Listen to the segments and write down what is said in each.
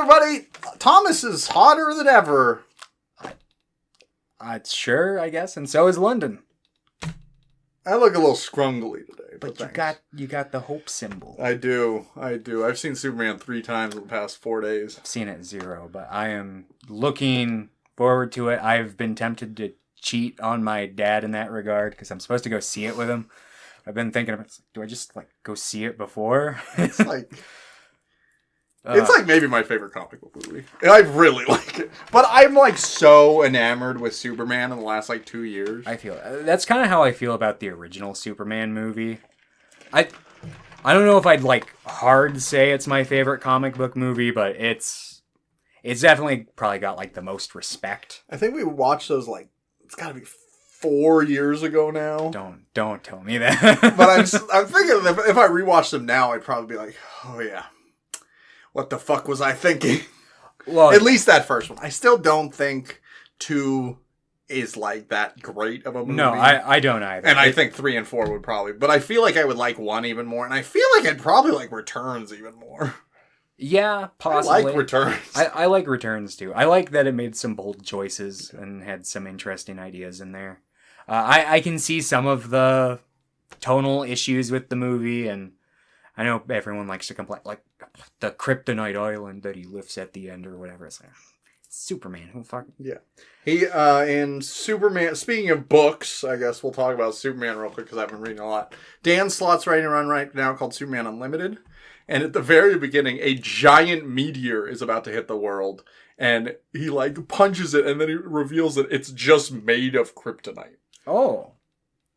everybody? Thomas is hotter than ever. Sure, I guess, and so is London. I look a little scrungly today. But you got the hope symbol. I do. I've seen Superman 3 times in the past 4 days. I've seen it 0, but I am looking forward to it. I've been tempted to cheat on my dad in that regard because I'm supposed to go see it with him. I've been thinking about, do I just like go see it before? It's like maybe my favorite comic book movie. I really like it. But I'm like so enamored with Superman in the last like 2 years. I feel that's kind of how I feel about the original Superman movie. I don't know if I'd like hard say it's my favorite comic book movie, but it's definitely probably got like the most respect. I think we watched those like it's got to be 4 years ago now. Don't tell me that. But I'm thinking if I rewatch them now, I'd probably be like, oh yeah, what the fuck was I thinking? Well, at least that first one. I still don't think 2 is like that great of a movie. No, I don't either. And I think 3 and 4 would probably, but I feel like I would like 1 even more, and I feel like I'd probably like Returns even more. Yeah, possibly. I like Returns. I like Returns too. I like that it made some bold choices and had some interesting ideas in there. I can see some of the tonal issues with the movie, and I know everyone likes to complain, like the Kryptonite Island that he lifts at the end or whatever. It's like, Superman, who fucking... Yeah. He, in Superman, speaking of books, I guess we'll talk about Superman real quick because I've been reading a lot. Dan Slott's writing a run right now called Superman Unlimited. And at the very beginning, a giant meteor is about to hit the world. And he, like, punches it, and then he reveals that it's just made of kryptonite. Oh.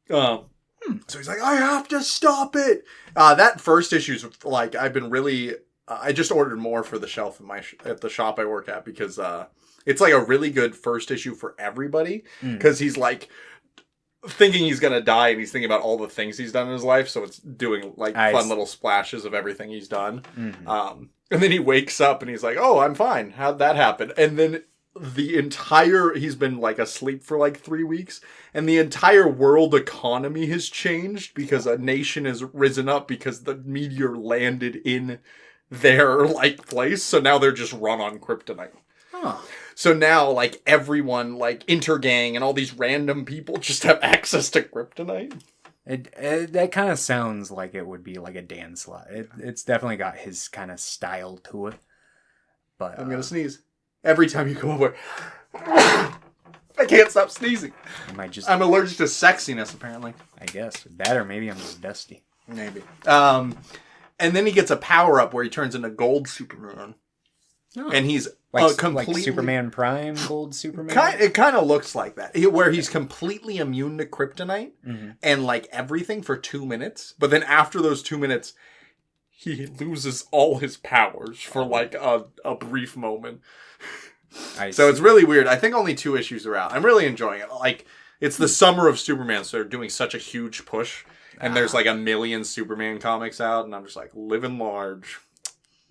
So he's like, I have to stop it! That first issue's, like, I've been really... I just ordered more for the shelf at the shop I work at because it's, like, a really good first issue for everybody. Because he's, like... thinking he's gonna die, and he's thinking about all the things he's done in his life, so it's doing like fun little splashes of everything he's done. And then he wakes up and he's like, oh, I'm fine, how'd that happen? And then he's been like asleep for like 3 weeks, and the entire world economy has changed because a nation has risen up because the meteor landed in their like place, so now they're just run on kryptonite. So now, like, everyone, like, Intergang and all these random people just have access to kryptonite. That kind of sounds like it would be like a Dan Slott. It's definitely got his kind of style to it. But I'm going to sneeze. Every time you come over, I can't stop sneezing. I'm allergic to sexiness, apparently. I guess. That or maybe I'm just dusty. Maybe. And then he gets a power-up where he turns into Gold Superman. Oh. And he's completely... Like Superman Prime, Gold Superman? It kind of looks like that. Where he's completely immune to kryptonite and, like, everything for 2 minutes. But then after those 2 minutes, he loses all his powers for, like, a brief moment. So it's really weird. I think only 2 issues are out. I'm really enjoying it. Like, it's the summer of Superman, so they're doing such a huge push. And there's, like, 1 million Superman comics out, and I'm just like, living large.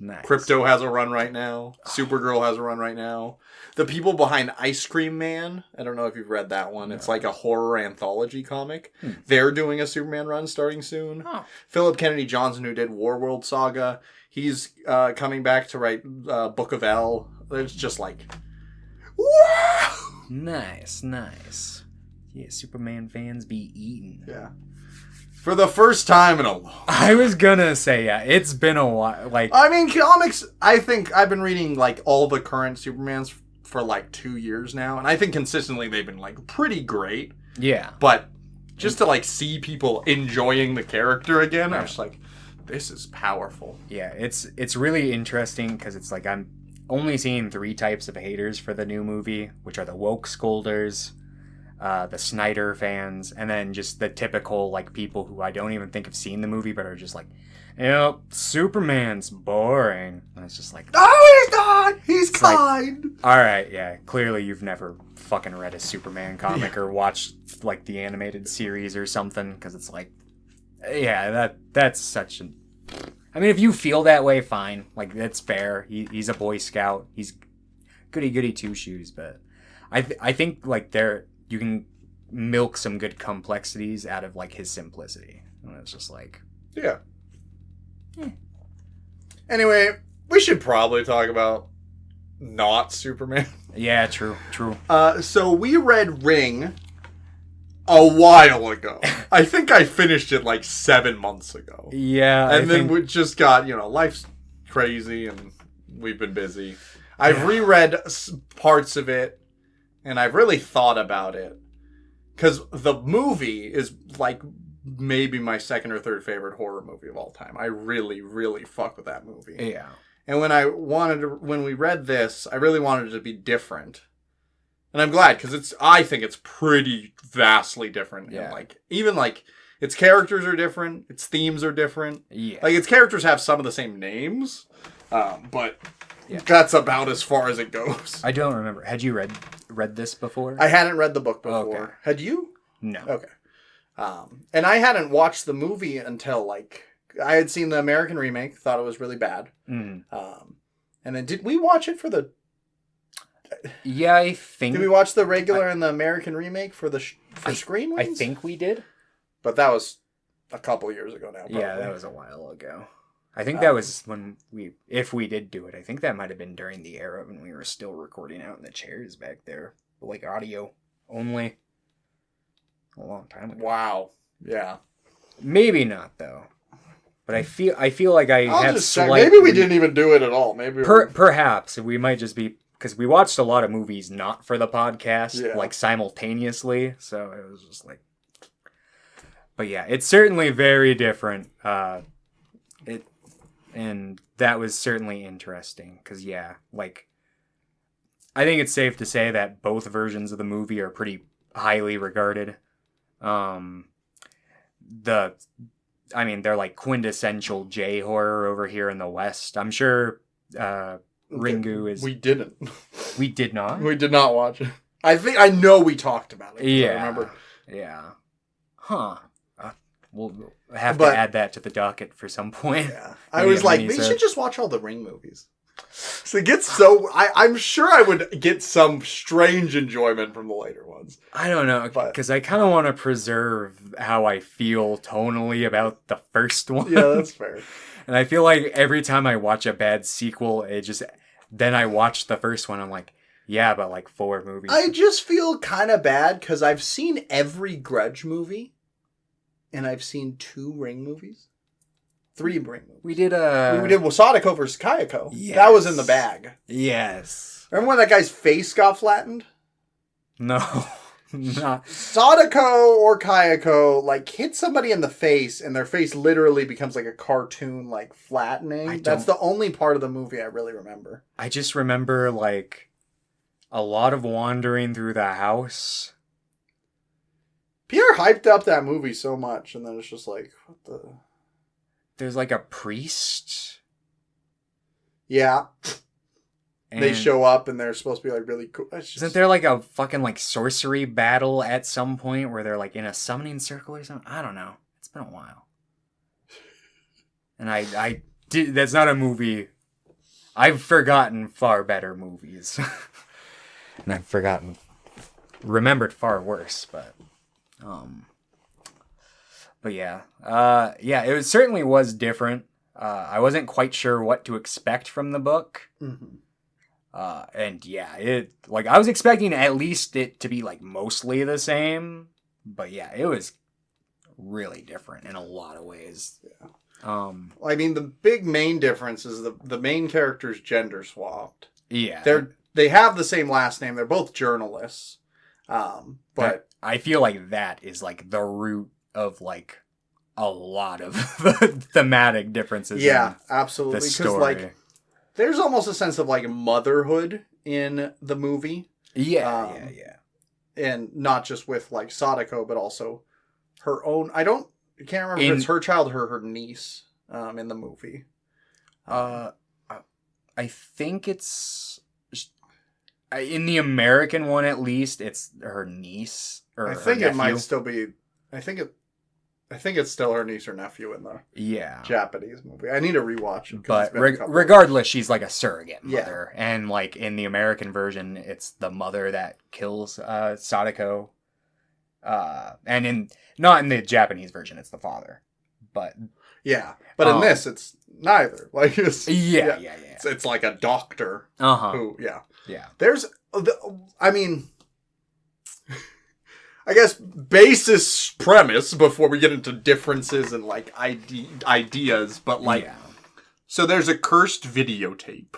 Nice. Crypto has a run right now. Supergirl has a run right now. The people behind Ice Cream Man, I don't know if you've read that one. No. It's like a horror anthology comic. They're doing a Superman run starting soon. Oh. Philip Kennedy Johnson, who did Warworld Saga, he's coming back to write Book of L. There's just like... Wow! Nice. Yeah, Superman fans be eating. Yeah. For the first time in a long time. I was gonna say, yeah, it's been a while. Like, I mean, comics, I think I've been reading, like, all the current Supermans for, like, 2 years now. And I think consistently they've been, like, pretty great. Yeah. But just to, like, see people enjoying the character again, I'm just like, this is powerful. Yeah, it's really interesting because it's like I'm only seeing 3 types of haters for the new movie, which are the woke scolders, the Snyder fans, and then just the typical, like, people who I don't even think have seen the movie, but are just like, Superman's boring. And it's just like, oh, he's not! He's kind! Like, alright, yeah, clearly you've never fucking read a Superman comic or watched, like, the animated series or something, because it's like, yeah, that's such an... I mean, if you feel that way, fine. Like, that's fair. He's a Boy Scout. He's goody two-shoes, but I think, like, you can milk some good complexities out of, like, his simplicity. And it's just like... Yeah. Anyway, we should probably talk about not Superman. Yeah, true. So we read Ring a while ago. I think I finished it like 7 months ago. Yeah, and then we just got, life's crazy and we've been busy. I've reread parts of it and I've really thought about it because the movie is like maybe my second or third favorite horror movie of all time. I really, really fuck with that movie. Yeah. And when we read this, I really wanted it to be different. And I'm glad because I think it's pretty vastly different. Yeah. And even its characters are different, its themes are different. Yeah. Like its characters have some of the same names, but that's about as far as it goes. I don't remember. Had you read this before? I hadn't read the book before. Okay. Had you? No. Okay. And I hadn't watched the movie until I had seen the American remake, thought it was really bad. Mm. And then did we watch it for the... Yeah, I think... Did we watch the regular and the American remake for Screen Weens? I think we did. But that was a couple years ago now. Probably. Yeah, that was a while ago. I think that was when if we did do it, I think that might have been during the era when we were still recording out in the chairs back there. Like audio only. A long time ago. Wow. Yeah. Maybe not, though. But I feel like I have slightly... Maybe we didn't even do it at all. Maybe perhaps we might just be because we watched a lot of movies not for the podcast, simultaneously. So it was just like, but yeah, it's certainly very different. And that was certainly interesting because I think it's safe to say that both versions of the movie are pretty highly regarded. They're like quintessential J horror over here in the West. I'm sure Ringu is... We didn't. We did not? We did not watch it. I know we talked about it. Yeah. I remember. Yeah. Huh. We'll have to add that to the docket for some point. Yeah. I was like, we should just watch all the Ring movies. So it gets I'm sure I would get some strange enjoyment from the later ones. I don't know, because I kind of want to preserve how I feel tonally about the first one. Yeah, that's fair. And I feel like every time I watch a bad sequel, then I watch the first one, I'm like, yeah, but like 4 movies. I just feel kind of bad because I've seen every Grudge movie, and I've seen 2 Ring movies. 3 Ring movies. We did Sadako versus Kayako. Yes. That was in the bag. Yes. Remember when that guy's face got flattened? No. Not. Sadako or Kayako hit somebody in the face, and their face literally becomes like a cartoon flattening. That's the only part of the movie I really remember. I just remember a lot of wandering through the house. Pierre hyped up that movie so much, and then it's just what the... There's a priest. Yeah. And they show up and they're supposed to be really cool. Isn't there a fucking sorcery battle at some point where they're in a summoning circle or something? I don't know. It's been a while. And I did. That's not a movie. I've forgotten far better movies. And I've remembered far worse, but yeah. It certainly was different. I wasn't quite sure what to expect from the book. Mm-hmm. And yeah, I was expecting at least it to be mostly the same, but yeah, it was really different in a lot of ways. Yeah. The big main difference is the main character's gender swapped. Yeah. They have the same last name. They're both journalists. But I feel like that is the root of a lot of thematic differences. Yeah, absolutely. The story. There's almost a sense of motherhood in the movie. Yeah. And not just with Sadako, but also her own. I can't remember if it's her child or her niece in the movie. I think it's in the American one at least. It's her niece or I think her it might still be. I think it's still her niece or nephew in the Japanese movie. I need to rewatch it. But regardless, she's a surrogate mother. Yeah. And in the American version, it's the mother that kills Sadako. And not in the Japanese version, it's the father. But Yeah. But in this, it's neither. Like, Yeah. It's like a doctor who, Yeah. There's, I mean, I guess basis premise before we get into differences and like ideas, but like, so there's a cursed videotape.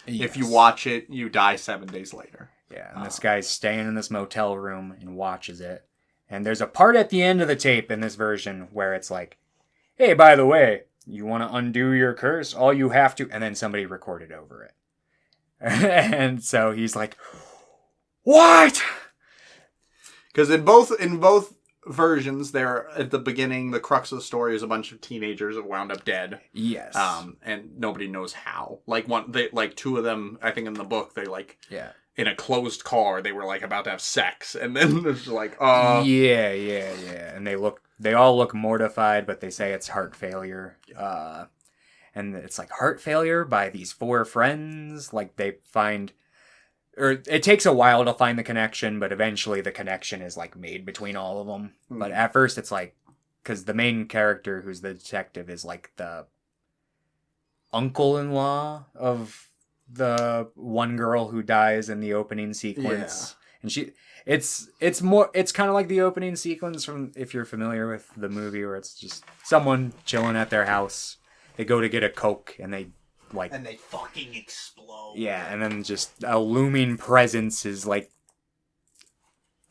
Yes. If you watch it, you die 7 days later. Yeah, and this guy's staying in this motel room and watches it. And there's a part at the end of the tape in this version where it's like, hey, by the way, you want to undo your curse? All you have to... And then somebody recorded over it. And so he's like, what? Because in both versions, they're at the beginning, the crux of the story is a bunch of teenagers that wound up dead. Yes. And nobody knows how. Like two of them, I think in the book, they like in a closed car, they were like about to have sex, and then it's like, yeah. And they all look mortified, but they say it's heart failure. And it's like heart failure by these 4 friends. Like they find. Or it takes a while to find the connection, but eventually the connection is like made between all of them. Mm. But at first it's like, because the main character who's the detective is like the uncle-in-law of the one girl who dies in the opening sequence. Yeah. And it's kind of like the opening sequence from, if you're familiar with the movie, where it's just someone chilling at their house. They go to get a Coke and they fucking explode. Yeah, and then just a looming presence is like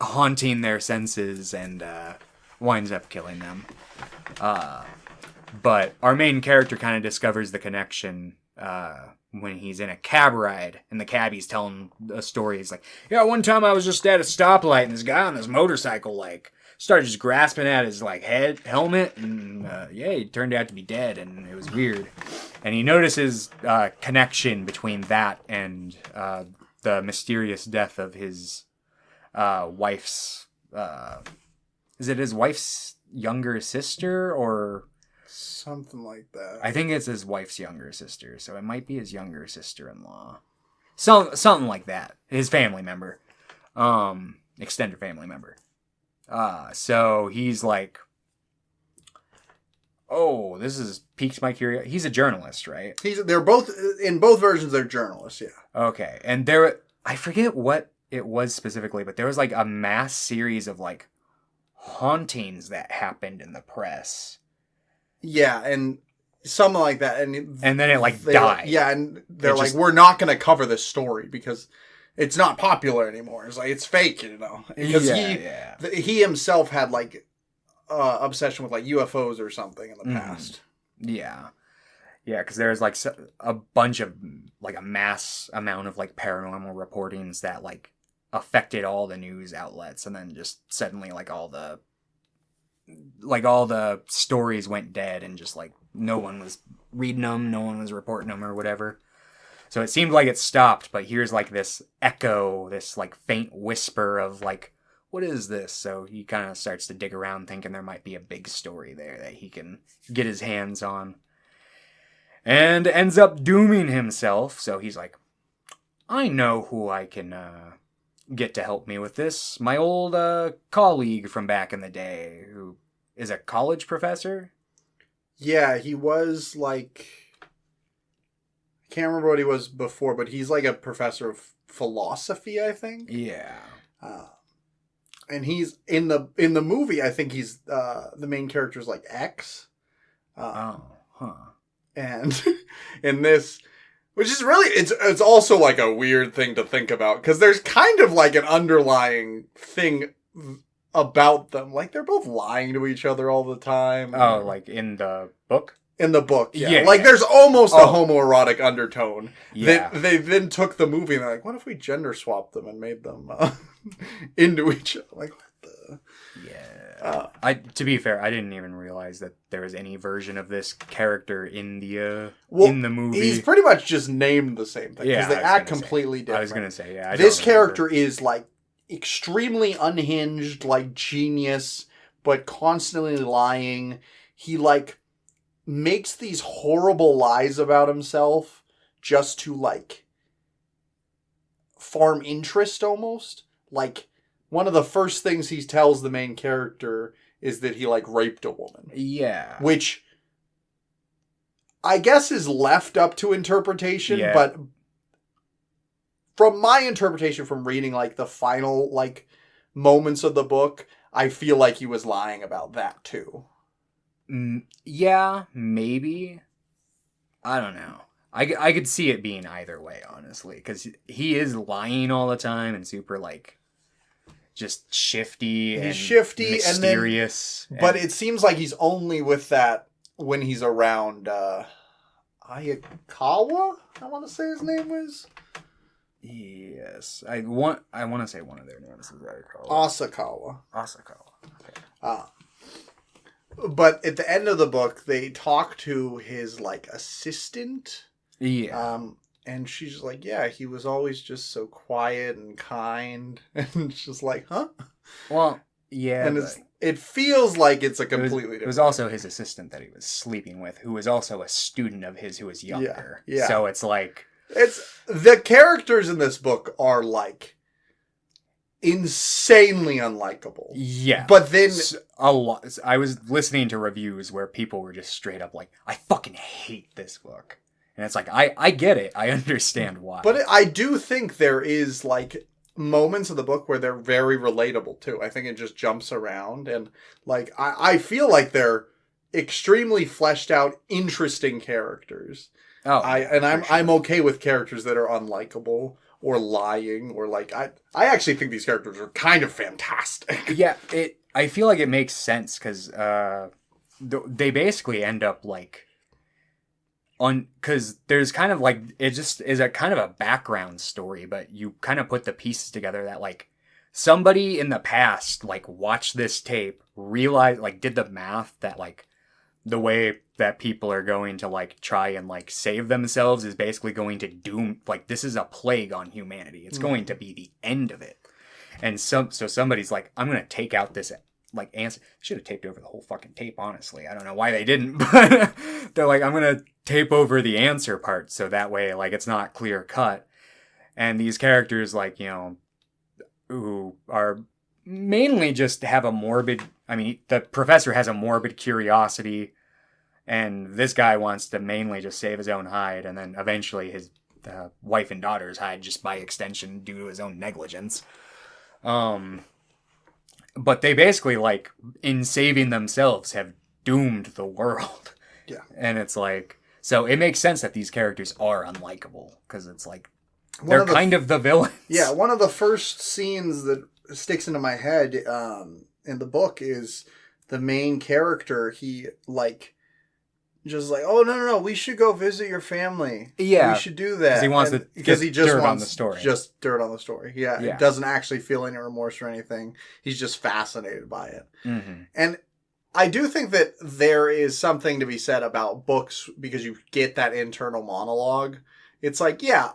haunting their senses and winds up killing them. But our main character kind of discovers the connection when he's in a cab ride, and the cabbie's telling a story. He's like, yeah, one time I was just at a stoplight, and this guy on this motorcycle like started just grasping at his like helmet, and he turned out to be dead, and it was weird. And he notices connection between that and the mysterious death of his wife's... is it his wife's younger sister, or... Something like that. I think it's his wife's younger sister, so it might be his younger sister-in-law. Something like that. His family member. Extended family member. So he's like... Oh, this is piques my curiosity. He's a journalist, right? They're both in both versions. They're journalists, yeah. Okay, and I forget what it was specifically, but there was like a mass series of like hauntings that happened in the press. Yeah, and something like that, and then it like died. Yeah, and they're like, we're not going to cover this story because it's not popular anymore. It's like it's fake, you know, because he himself had like. Obsession with like UFOs or something in the past. Yeah, because there's like a bunch of like a mass amount of like paranormal reportings that like affected all the news outlets, and then just suddenly like all the stories went dead, and just like no one was reading them, no one was reporting them or whatever. So it seemed like it stopped, but here's like this echo, this like faint whisper of like, what is this? So he kind of starts to dig around thinking there might be a big story there that he can get his hands on. And ends up dooming himself. So he's like, I know who I can get to help me with this. My old colleague from back in the day who is a college professor. Yeah, he was like... I can't remember what he was before, but he's like a professor of philosophy, I think. Yeah. And he's in the movie. I think he's the main character is like X. And in this, which is really it's also like a weird thing to think about because there's kind of like an underlying thing about them. Like they're both lying to each other all the time. Oh, like in the book. In the book, yeah. There's almost a homoerotic undertone. Yeah. They then took the movie and they're like, what if we gender swapped them and made them into each other? Like, what the... Yeah. To be fair, I didn't even realize that there was any version of this character in the movie. He's pretty much just named the same thing. Because they act completely different. I was going to say, yeah. This character is, like, extremely unhinged, like, genius, but constantly lying. He, like... makes these horrible lies about himself just to, like, farm interest almost. Like, one of the first things he tells the main character is that he, like, raped a woman. Yeah. Which I guess is left up to interpretation, Yeah. but from my interpretation from reading like the final like moments of the book, I feel like he was lying about that too. Yeah, maybe. I don't know. I could see it being either way, honestly, because he is lying all the time and super like just shifty. He's and shifty mysterious, but it seems like he's only with that when he's around Ayakawa. I want to say his name was. Yes, I want to say one of their names is Asakawa. Okay. But at the end of the book, they talk to his like assistant. Yeah. And she's like, yeah, he was always just so quiet and kind. And it's just like, huh? Well, yeah. And it feels like it's a completely different. It was also his assistant that he was sleeping with, who was also a student of his who was younger. Yeah. So it's like... The characters in this book are like insanely unlikable. Yeah. But then a lot. I was listening to reviews where people were just straight up like, I fucking hate this book. And it's like, I get it. I understand why. But I do think there is like moments of the book where they're very relatable too. I think it just jumps around and like I feel like they're extremely fleshed out, interesting characters. Oh, I'm okay with characters that are unlikable or lying or like I actually think these characters are kind of fantastic. Yeah, I feel like it makes sense because they basically end up like because there's kind of like it just is a kind of a background story, but you kind of put the pieces together that like somebody in the past like watched this tape, realized like did the math that like the way that people are going to like try and like save themselves is basically going to doom, like this is a plague on humanity. It's going to be the end of it. And so somebody's like, I'm going to take out this like answer. Should have taped over the whole fucking tape, honestly. I don't know why they didn't, but they're like, I'm going to tape over the answer part. So that way, like, it's not clear cut. And these characters, like, you know, who are mainly just have a morbid, I mean, the professor has a morbid curiosity, and this guy wants to mainly just save his own hide, and then eventually his wife and daughter's hide just by extension due to his own negligence. But they basically, like, in saving themselves, have doomed the world. Yeah. And it's like, so it makes sense that these characters are unlikable, because it's like, they're kind of the villains. Yeah, one of the first scenes that sticks into my head in the book is the main character. He like just like, oh no, we should go visit your family. Yeah, we should do that because he just wants on the story. Just dirt on the story. Yeah, yeah. It doesn't actually feel any remorse or anything. He's just fascinated by it. Mm-hmm. And I do think that there is something to be said about books because you get that internal monologue. It's like, yeah,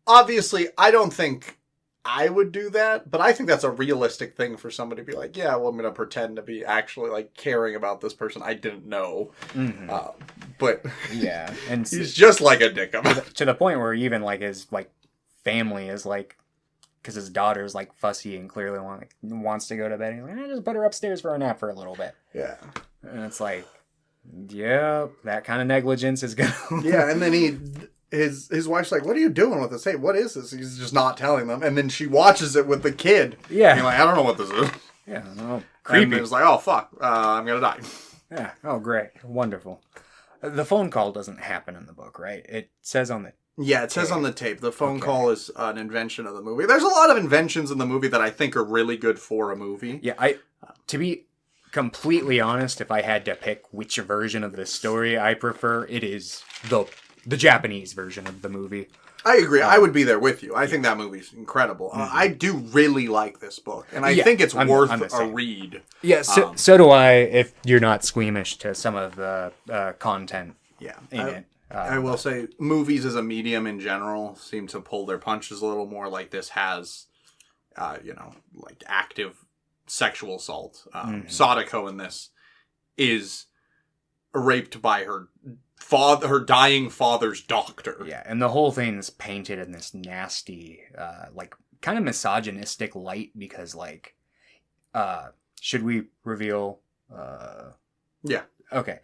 obviously, I don't think I would do that, but I think that's a realistic thing for somebody to be like, yeah, well, I'm going to pretend to be actually like caring about this person I didn't know. Mm-hmm. But yeah, and he's just like a dick about it. To the point where even like his like family is like, because his daughter's like fussy and clearly wants to go to bed. He's like, just put her upstairs for a nap for a little bit. Yeah, and it's like, yeah, that kind of negligence is good. Yeah, and then his wife's like, what are you doing with this? Hey, what is this? He's just not telling them. And then she watches it with the kid. Yeah. And you're like, I don't know what this is. Yeah, no. Creepy. And it's like, oh, fuck. I'm going to die. Yeah. Oh, great. Wonderful. The phone call doesn't happen in the book, right? It says on the... Yeah, it says on the tape. The phone call is an invention of the movie. There's a lot of inventions in the movie that I think are really good for a movie. Yeah, to be completely honest, if I had to pick which version of the story I prefer, it is the Japanese version of the movie. I agree. I would be there with you. I think that movie's incredible. Mm-hmm. I do really like this book, and I think it's worth a read. Yeah, so do I, if you're not squeamish to some of the content in it. I will say, movies as a medium in general seem to pull their punches a little more. Like this has, like active sexual assault. Sadako in this is raped by her dying father's doctor. Yeah, and the whole thing's painted in this nasty, like, kind of misogynistic light because, like, should we reveal? Yeah. Okay.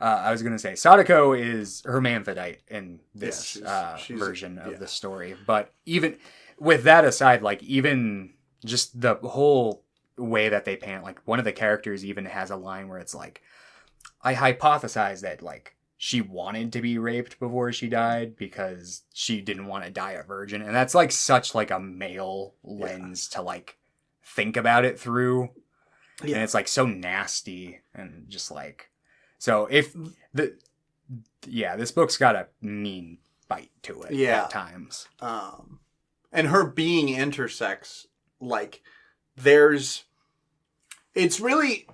I was gonna say Sadako is hermaphrodite in this she's version of the story, but even with that aside, like even just the whole way that they paint, like one of the characters even has a line where it's like, I hypothesize that like she wanted to be raped before she died because she didn't want to die a virgin, and that's like such like a male lens to like think about it through, and it's like so nasty and just like. So if this book's got a mean bite to it at times. And her being intersex, like, it's really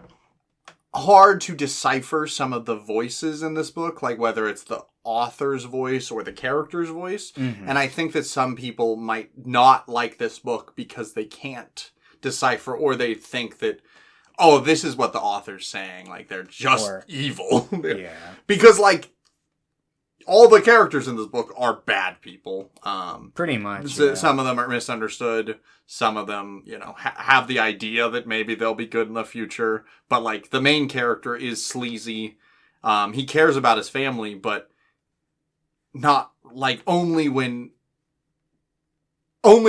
hard to decipher some of the voices in this book, like whether it's the author's voice or the character's voice. Mm-hmm. And I think that some people might not like this book because they can't decipher, or they think that, oh, this is what the author's saying. Like, they're just evil. Yeah. Because, like, all the characters in this book are bad people. Pretty much. Some of them are misunderstood. Some of them, have the idea that maybe they'll be good in the future. But, like, the main character is sleazy. He cares about his family, but not, like, only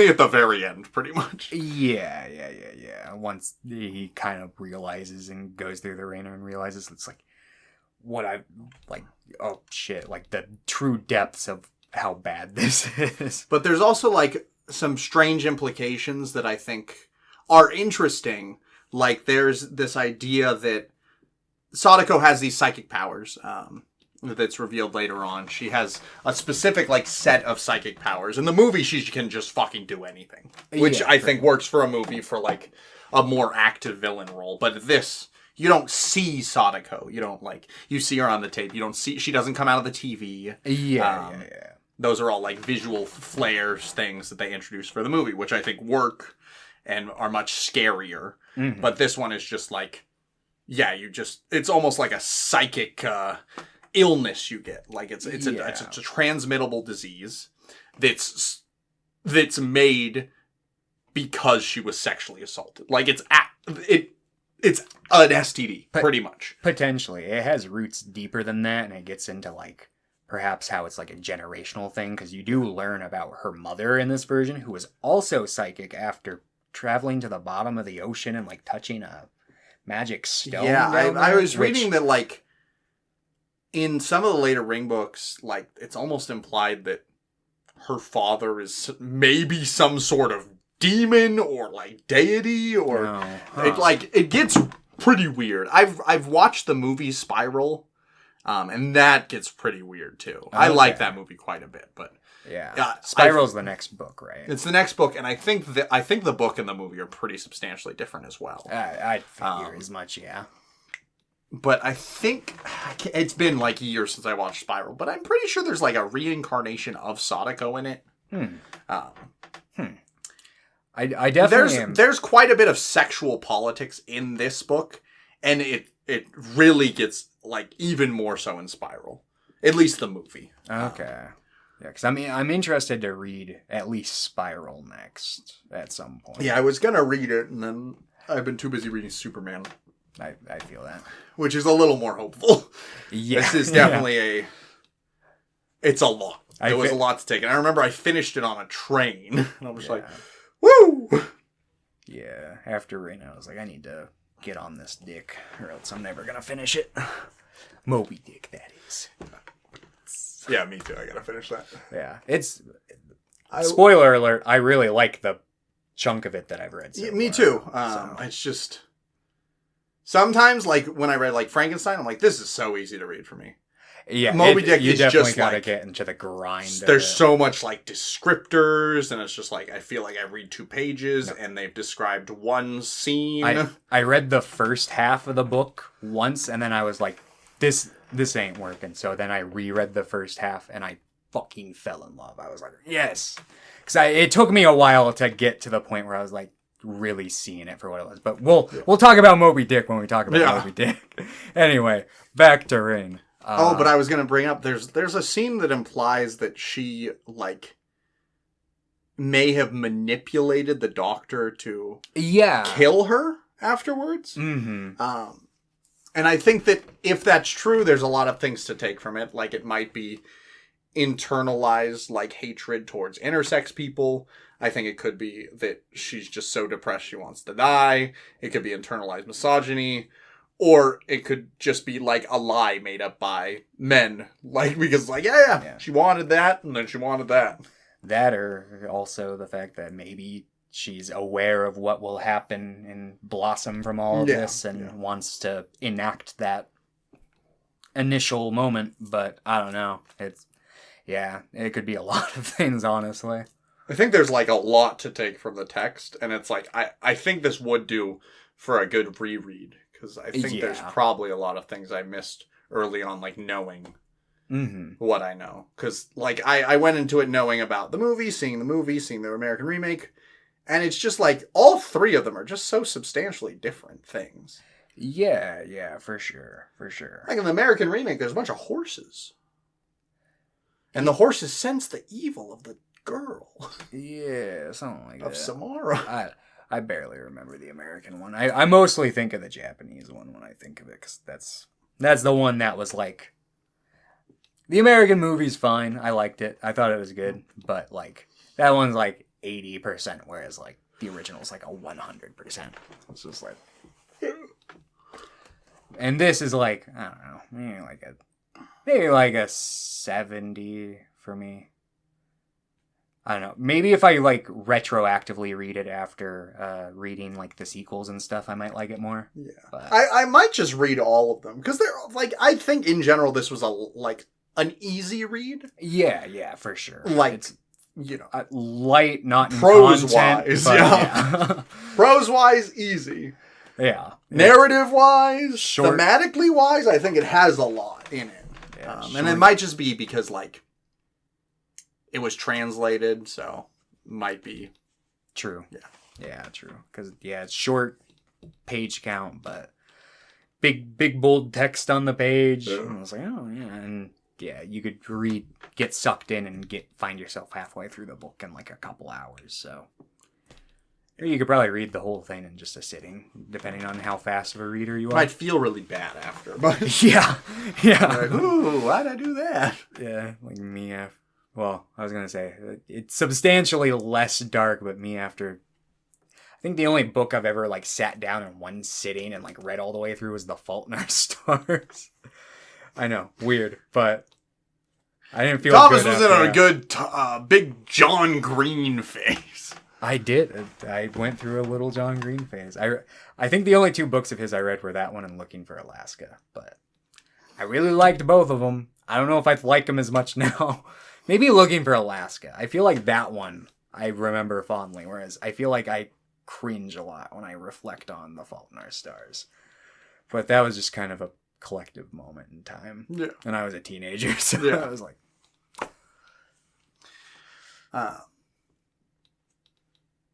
at the very end, pretty much. Yeah. Once he kind of realizes and goes through the arena and realizes it's like, oh shit, like the true depths of how bad this is. But there's also like some strange implications that I think are interesting. Like there's this idea that Sadako has these psychic powers, that's revealed later on. She has a specific like set of psychic powers. In the movie, she can just fucking do anything, which I think works for a movie for like a more active villain role. But this, you don't see Sadako. You don't you see her on the tape. You don't see, she doesn't come out of the TV. Yeah. Those are all like visual flares things that they introduce for the movie, which I think work and are much scarier. Mm-hmm. But this one is just like, it's almost like a psychic, illness you get. Like it's a transmittable disease that's made because she was sexually assaulted. Like it's an STD pretty much. Potentially, it has roots deeper than that, and it gets into like perhaps how it's like a generational thing, because you do learn about her mother in this version, who was also psychic after traveling to the bottom of the ocean and like touching a magic stone. Yeah, I was reading that like. In some of the later Ring books, like, it's almost implied that her father is maybe some sort of demon or, like, deity, or... it gets pretty weird. I've watched the movie Spiral, and that gets pretty weird, too. I like that movie quite a bit, but... Yeah. Spiral's the next book, right? It's the next book, and I think the book and the movie are pretty substantially different as well. I figure as much, yeah. But I think it's been like years since I watched Spiral, but I'm pretty sure there's like a reincarnation of Sadako in it. I definitely am. There's quite a bit of sexual politics in this book, and it really gets like even more so in Spiral, at least the movie. Okay, yeah, because I'm interested to read at least Spiral next at some point. Yeah, I was gonna read it, and then I've been too busy reading Superman. I feel that. Which is a little more hopeful. Yeah. This is definitely it's a lot. There was a lot to take. And I remember I finished it on a train. And I was like, woo! Yeah. After Rain, I was like, I need to get on this dick, or else I'm never going to finish it. Moby Dick, that is. Yeah, me too. I got to finish that. Yeah. Spoiler alert, I really like the chunk of it that I've read so me far. Too. It's just... Sometimes, like, when I read, like, Frankenstein, I'm like, this is so easy to read for me. Yeah, Moby Dick is just, gotta like... get into the grind. There's so much, like, descriptors, and it's just, like, I feel like I read 2 pages, and they've described one scene. I read the first half of the book once, and then I was like, this ain't working. So then I reread the first half, and I fucking fell in love. I was like, yes! Because it took me a while to get to the point where I was like, really seeing it for what it was. But we'll talk about Moby Dick when we talk about Moby Dick. Anyway, back to Rain. But I was going to bring up, there's a scene that implies that she, like, may have manipulated the doctor to kill her afterwards. Mm-hmm. And I think that if that's true, there's a lot of things to take from it. Like, it might be internalized, like, hatred towards intersex people. I think it could be that she's just so depressed she wants to die. It could be internalized misogyny. Or it could just be, like, a lie made up by men. Like, because, like, yeah, she wanted that, and then she wanted that. That, or also the fact that maybe she's aware of what will happen and blossom from all of this and wants to enact that initial moment. But I don't know. It could be a lot of things, honestly. I think there's, like, a lot to take from the text. And it's like, I think this would do for a good reread. Because I think there's probably a lot of things I missed early on, like, knowing what I know. Because, like, I went into it knowing about the movie, seeing the American remake. And it's just, like, all three of them are just so substantially different things. Yeah, for sure. Like, in the American remake, there's a bunch of horses. And the horses sense the evil of the girl. Yeah, something like that. Of Samara. I barely remember the American one. I mostly think of the Japanese one when I think of it, because that's the one that was like... The American movie's fine. I liked it. I thought it was good. But, like, that one's like 80%, whereas, like, the original's like a 100%. It's just like... And this is like, I don't know, maybe like a 70 for me. I don't know. Maybe if I, like, retroactively read it after reading, like, the sequels and stuff, I might like it more. Yeah. But... I might just read all of them. Because they're, like, I think in general this was an easy read. Yeah, for sure. Like, it's, you know. Light, not in prose-wise, yeah. Prose-wise, easy. Yeah. Narrative-wise, thematically-wise, I think it has a lot in it. Yeah, and it might just be because, like, it was translated, so might be true. Yeah, true. Because it's short page count, but big bold text on the page. Yeah. And I was like, oh yeah, and yeah, you could get sucked in and find yourself halfway through the book in like a couple hours. So, or you could probably read the whole thing in just a sitting, depending on how fast of a reader you are. I'd feel really bad after, but yeah. Like, ooh, why'd I do that? Yeah, like me after. Well, I was going to say, it's substantially less dark, but me after... I think the only book I've ever, like, sat down in one sitting and, like, read all the way through was The Fault in Our Stars. I know, weird, but I didn't feel Thomas good was in a good, big John Green phase. I did. I went through a little John Green phase. I think the only two books of his I read were that one and Looking for Alaska, but I really liked both of them. I don't know if I'd like them as much now. Maybe Looking for Alaska. I feel like that one I remember fondly, whereas I feel like I cringe a lot when I reflect on The Fault in Our Stars. But that was just kind of a collective moment in time. Yeah. And I was a teenager, so I was like... But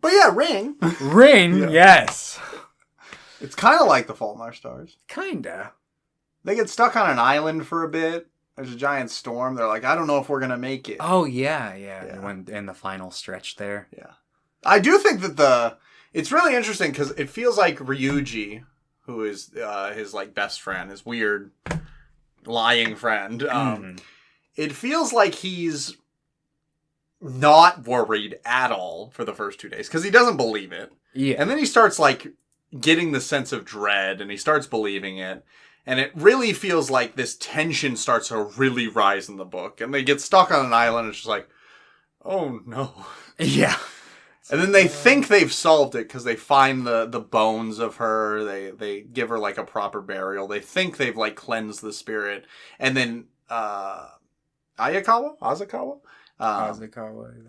yeah, Ring. Ring, yes. It's kind of like The Fault in Our Stars. Kinda. They get stuck on an island for a bit. There's a giant storm. They're like, I don't know if we're going to make it. Oh, yeah. When in the final stretch there. Yeah. I do think that it's really interesting because it feels like Ryuji, who is his, like, best friend, his weird lying friend, it feels like he's not worried at all for the first 2 days because he doesn't believe it. Yeah. And then he starts, like, getting the sense of dread and he starts believing it. And it really feels like this tension starts to really rise in the book. And they get stuck on an island and it's just like, oh no. Yeah. And then they think they've solved it because they find the bones of her. They give her like a proper burial. They think they've like cleansed the spirit. And then Azakawa?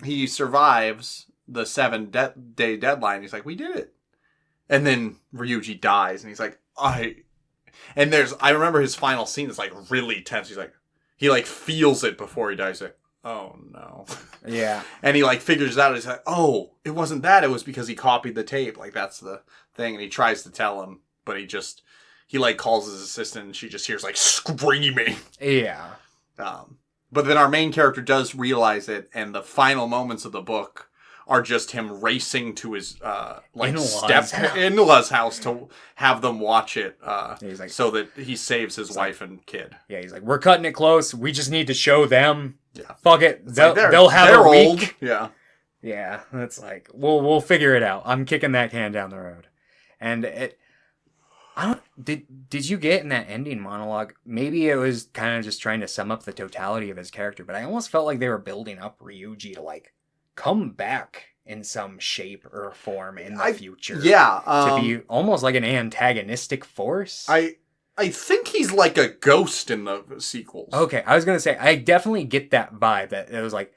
He survives the 7-day deadline. He's like, we did it. And then Ryuji dies and he's like, I remember his final scene is like really tense. He like feels it before he dies. He's like, oh no. Yeah. And he like figures it out. He's like, oh, it wasn't that. It was because he copied the tape. Like that's the thing. And he tries to tell him, but he like calls his assistant and she just hears like screaming. Yeah. But then our main character does realize it. And the final moments of the book are just him racing to his In-laws' house. in-laws house to have them watch it He's like, so that he saves his wife and kid. yeah, he's like, we're cutting it close. We just need to show them. Yeah. Fuck it. Like, They'll have they're a week. old. Yeah. Yeah, it's like we'll figure it out. I'm kicking that can down the road, and did you get in that ending monologue? Maybe it was kind of just trying to sum up the totality of his character, but I almost felt like they were building up Ryuji to like come back in some shape or form in the future. Yeah, to be almost like an antagonistic force. I think he's like a ghost in the sequels. Okay, I was gonna say I definitely get that vibe that it was like.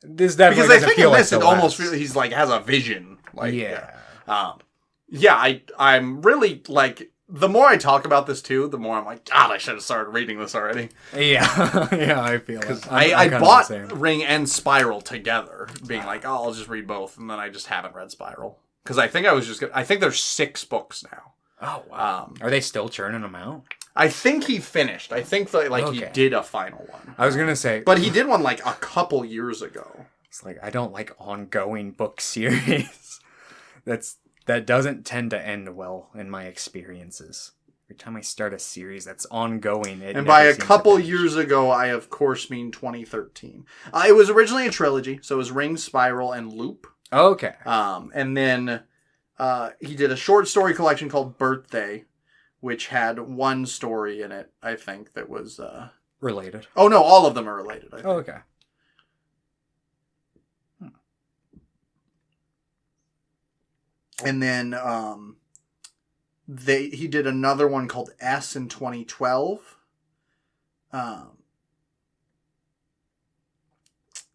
This definitely because I doesn't think feel in like this the it almost last. feels he's like has a vision. Like Yeah. I'm really like the more I talk about this too, the more I'm like, God, I should have started reading this already. Yeah, yeah, I feel it. I bought Ring and Spiral together, being like, oh, I'll just read both, and then I just haven't read Spiral because I think I think there's 6 books now. Oh wow! Are they still churning them out? I think he finished. I think that he did a final one. I was gonna say, but he did one like a couple years ago. It's like I don't like ongoing book series. That doesn't tend to end well in my experiences. Every time I start a series that's ongoing, and by a couple years ago, I of course mean 2013. It was originally a trilogy, so it was Ring, Spiral, and Loop. Okay. And then he did a short story collection called Birthday, which had one story in it, I think, that was... related. Oh, no, all of them are related, I think. Oh, okay. And then he did another one called S in 2012. And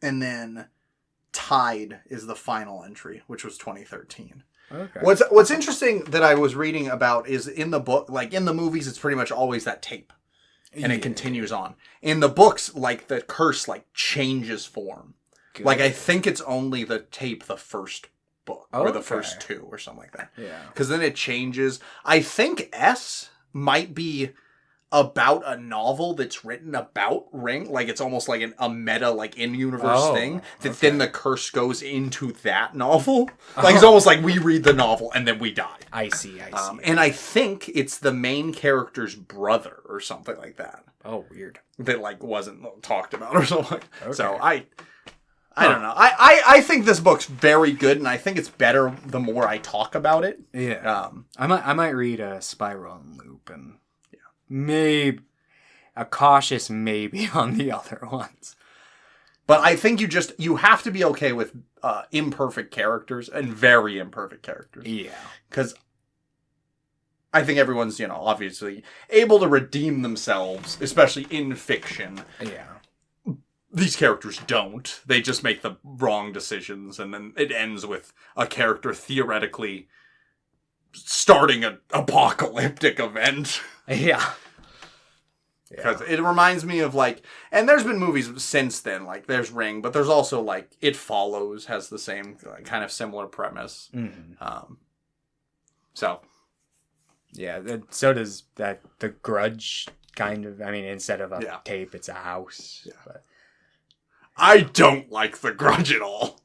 then Tide is the final entry, which was 2013. Okay. What's interesting that I was reading about is in the book, like in the movies, it's pretty much always that tape, and it continues on. In the books, like the curse like changes form. Good. Like I think it's only the tape, the first book or the first 2 or something like that. Yeah. Because then it changes. I think S might be about a novel that's written about Ring, like it's almost like a meta, like in-universe thing, that then the curse goes into that novel. Like it's almost like we read the novel and then we die. I see. And I think it's the main character's brother or something like that. Oh, weird. That like wasn't talked about or something. Okay. So I don't know. I think this book's very good, and I think it's better the more I talk about it. Yeah. I might read Spiral and Loop and maybe a cautious maybe on the other ones. But I think you have to be okay with imperfect characters and very imperfect characters. Yeah. Because I think everyone's, obviously able to redeem themselves, especially in fiction. Yeah. These characters don't. They just make the wrong decisions, and then it ends with a character theoretically starting an apocalyptic event. Yeah. Because it reminds me of and there's been movies since then, like there's Ring, but there's also It Follows has the same kind of similar premise. Mm-hmm. So. Yeah, so does The Grudge kind of, instead of a tape, it's a house. Yeah. But I don't like The Grudge at all.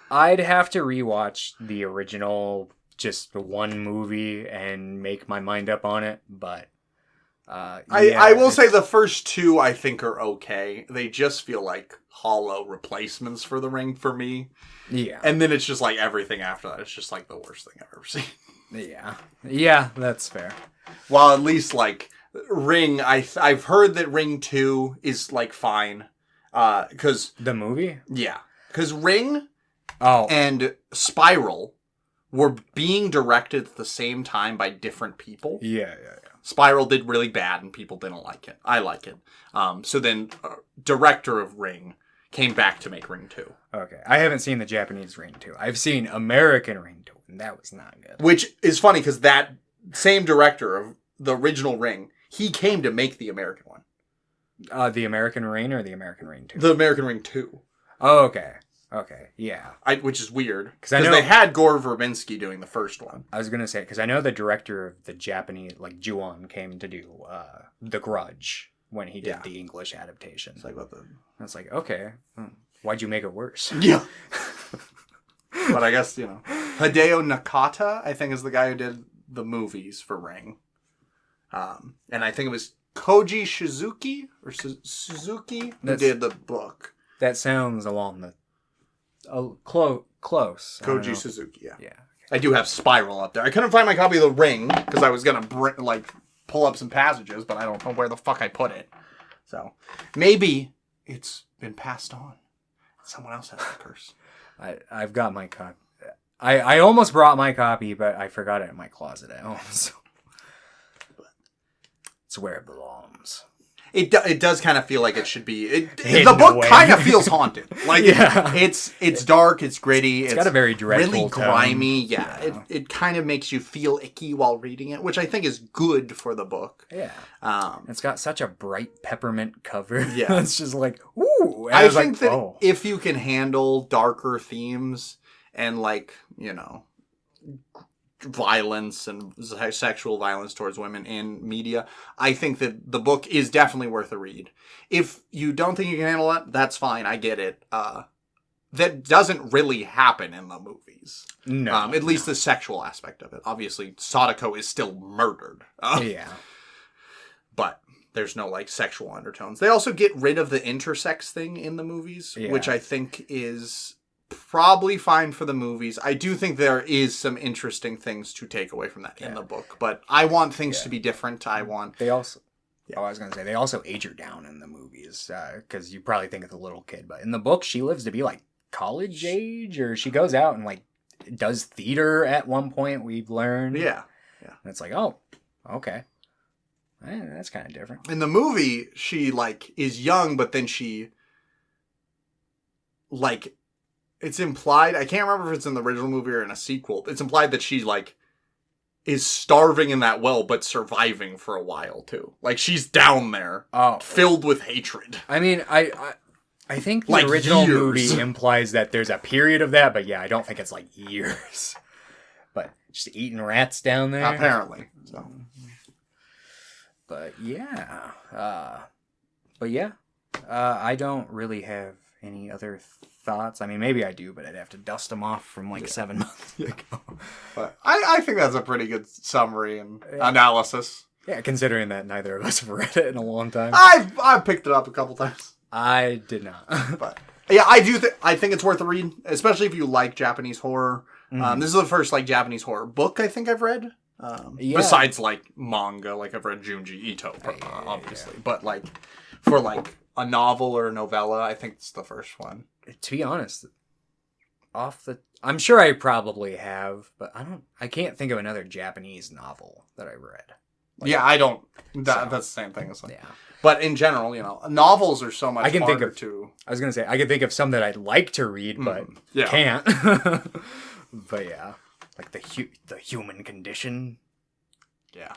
I'd have to rewatch the original, just one movie, and make my mind up on it, but... I will say the first 2 I think are okay. They just feel like hollow replacements for The Ring for me. Yeah. And then it's just everything after that. It's just the worst thing I've ever seen. Yeah. Yeah, that's fair. Well, at least Ring, I've heard that Ring 2 is fine. Cause the movie? Yeah. Cause Ring and Spiral were being directed at the same time by different people. Yeah. Spiral did really bad and people didn't like it. I like it. So then director of Ring came back to make Ring 2. Okay. I haven't seen the Japanese Ring 2. I've seen American Ring 2, and that was not good. Which is funny because that same director of the original Ring, he came to make the American one. The American Ring or the American Ring 2? The American Ring 2. Oh, okay. Okay, yeah. Which is weird. Because they had Gore Verbinski doing the first one. I was going to say, because I know the director of the Japanese, Ju-on, came to do The Grudge when he did the English adaptation. It's what the... I was like, okay, why'd you make it worse? Yeah. But I guess, Hideo Nakata, I think, is the guy who did the movies for Ring. And I think it was Koji Shizuki or Suzuki who did the book. That sounds along the... close. Koji Suzuki, yeah. Yeah. I do have Spiral up there. I couldn't find my copy of The Ring because I was going to pull up some passages, but I don't know where the fuck I put it. So maybe it's been passed on. Someone else has the curse. I've got my copy. I almost brought my copy, but I forgot it in my closet at home. So. It's where it belongs. It does kind of feel like it should be. The book kind of feels haunted. Like it's dark, it's gritty, it's got a very dreadful really tone. grimy. Yeah, it kind of makes you feel icky while reading it, which I think is good for the book. Yeah, it's got such a bright peppermint cover. Yeah, it's just like ooh. I think that if you can handle darker themes and violence and sexual violence towards women in media, I think that the book is definitely worth a read. If you don't think you can handle that, that's fine. I get it. That doesn't really happen in the movies. No. At least the sexual aspect of it. Obviously, Sadako is still murdered. Yeah. But there's no sexual undertones. They also get rid of the intersex thing in the movies, which I think is probably fine for the movies. I do think there is some interesting things to take away from that in the book, but I want things to be different. I was gonna say they also age her down in the movies because you probably think it's a little kid, but in the book she lives to be college age, or she goes out and does theater at one point. We've learned, and it's oh, okay, that's kind of different. In the movie, she is young, but then she it's implied, I can't remember if it's in the original movie or in a sequel, it's implied that she, is starving in that well, but surviving for a while, too. She's down there, filled with hatred. I mean, I think the original movie implies that there's a period of that, but I don't think it's, years. But just eating rats down there? Apparently. So. But, yeah. I don't really have any other thoughts. I mean, maybe I do, but I'd have to dust them off from 7 months ago. But I think that's a pretty good summary and analysis. Yeah, considering that neither of us have read it in a long time. I've picked it up a couple times. I did not. But yeah, I think it's worth a read, especially if you like Japanese horror. Mm-hmm. This is the first Japanese horror book I think I've read. Besides manga, I've read Junji Ito, obviously. Yeah. But for a novel or a novella, I think it's the first one. To be honest, I'm sure I probably have, but I can't think of another Japanese novel that I read. I don't. That's the same thing as But in general, novels are so much harder to. I was gonna say I can think of some that I'd like to read, but can't. But the human condition. Yeah.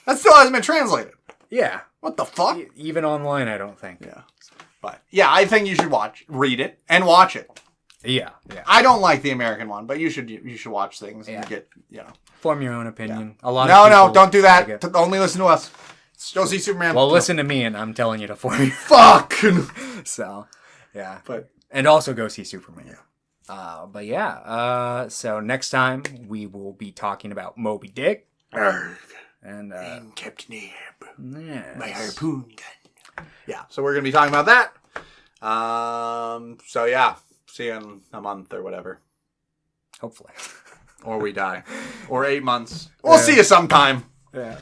That still hasn't been translated. Yeah. What the fuck? Even online, I don't think. Yeah. But I think you should read it and watch it. Yeah. I don't like the American one, but you should watch things and get form your own opinion. Yeah. No, don't do that. Only listen to us. Go see Superman. Well, listen to me, and I'm telling you to form your. Fuck. So, yeah. And also go see Superman. So next time we will be talking about Moby Dick. And Captain Ahab. Yes. My harpoon gun. Yeah, so we're going to be talking about that. See you in a month or whatever. Hopefully. Or we die. Or 8 months. We'll see you sometime. Yeah.